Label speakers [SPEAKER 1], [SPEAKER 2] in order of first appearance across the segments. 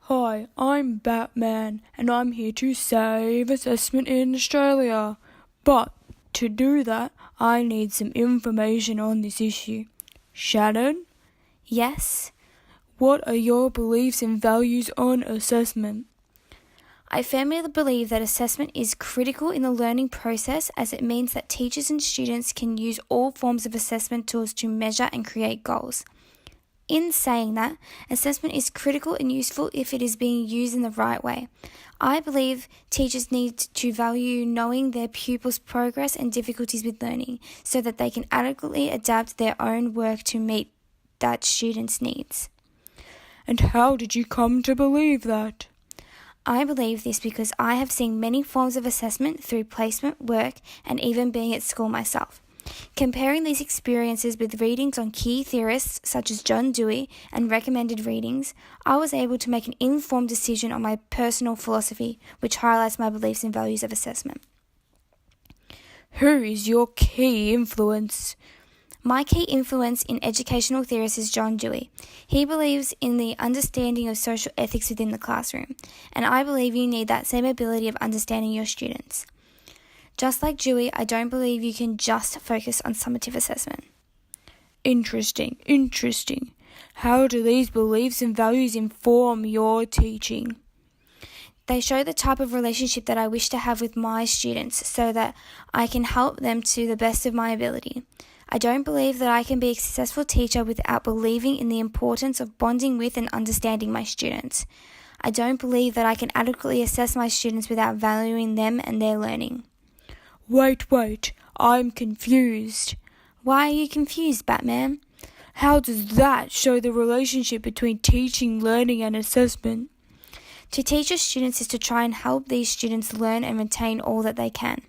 [SPEAKER 1] Hi, I'm Batman, and I'm here to save assessment in Australia. But to do that, I need some information on this issue. Shannon,
[SPEAKER 2] Yes,
[SPEAKER 1] what are your beliefs and values on assessment?
[SPEAKER 2] I firmly believe that assessment is critical in the learning process as it means that teachers and students can use all forms of assessment tools to measure and create goals. In saying that, assessment is critical and useful if it is being used in the right way. I believe teachers need to value knowing their pupils' progress and difficulties with learning so that they can adequately adapt their own work to meet that students' needs.
[SPEAKER 1] And how did you come to believe that?
[SPEAKER 2] I believe this because I have seen many forms of assessment through placement, work, and even being at school myself. Comparing these experiences with readings on key theorists such as John Dewey and recommended readings, I was able to make an informed decision on my personal philosophy, which highlights my beliefs and values of assessment.
[SPEAKER 1] Who is your key influence?
[SPEAKER 2] My key influence in educational theorists is John Dewey. He believes in the understanding of social ethics within the classroom, and I believe you need that same ability of understanding your students. Just like Dewey, I don't believe you can just focus on summative assessment.
[SPEAKER 1] Interesting. How do these beliefs and values inform your teaching?
[SPEAKER 2] They show the type of relationship that I wish to have with my students so that I can help them to the best of my ability. I don't believe that I can be a successful teacher without believing in the importance of bonding with and understanding my students. I don't believe that I can adequately assess my students without valuing them and their learning.
[SPEAKER 1] Wait, I'm confused.
[SPEAKER 2] Why are you confused, Batman?
[SPEAKER 1] How does that show the relationship between teaching, learning, and assessment?
[SPEAKER 2] To teach your students is to try and help these students learn and retain all that they can.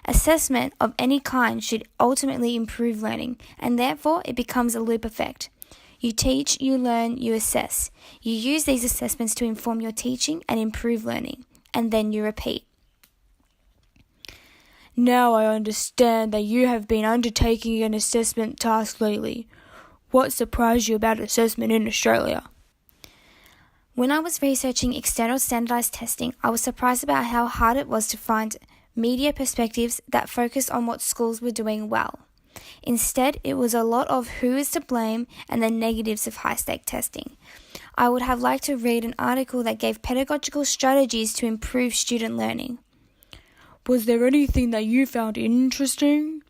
[SPEAKER 2] Assessment of any kind should ultimately improve learning, and therefore it becomes a loop effect. You teach, you learn, you assess. You use these assessments to inform your teaching and improve learning, and then you repeat.
[SPEAKER 1] Now I understand that you have been undertaking an assessment task lately. What surprised you about assessment in Australia?
[SPEAKER 2] When I was researching external standardized testing, I was surprised about how hard it was to find media perspectives that focused on what schools were doing well. Instead, it was a lot of who is to blame and the negatives of high-stake testing. I would have liked to read an article that gave pedagogical strategies to improve student learning.
[SPEAKER 1] Was there anything that you found interesting?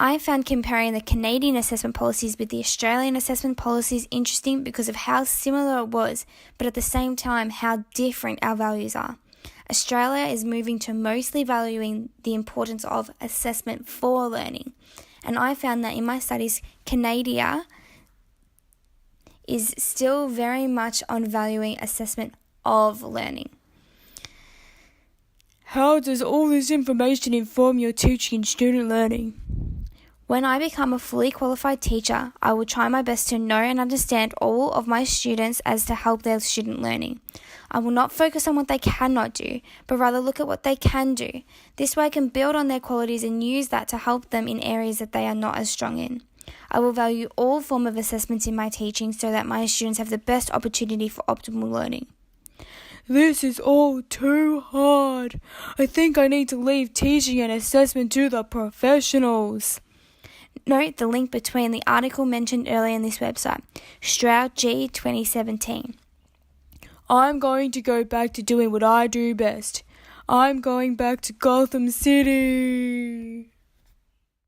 [SPEAKER 2] I found comparing the Canadian assessment policies with the Australian assessment policies interesting because of how similar it was, but at the same time how different our values are. Australia is moving to mostly valuing the importance of assessment for learning, and I found that in my studies, Canada is still very much on valuing assessment of learning.
[SPEAKER 1] How does all this information inform your teaching and student learning?
[SPEAKER 2] When I become a fully qualified teacher, I will try my best to know and understand all of my students as to help their student learning. I will not focus on what they cannot do, but rather look at what they can do. This way I can build on their qualities and use that to help them in areas that they are not as strong in. I will value all forms of assessments in my teaching so that my students have the best opportunity for optimal learning.
[SPEAKER 1] This is all too hard. I think I need to leave teaching and assessment to the professionals.
[SPEAKER 2] Note the link between the article mentioned earlier in this website, Stroud G 2017.
[SPEAKER 1] I'm going to go back to doing what I do best. I'm going back to Gotham City.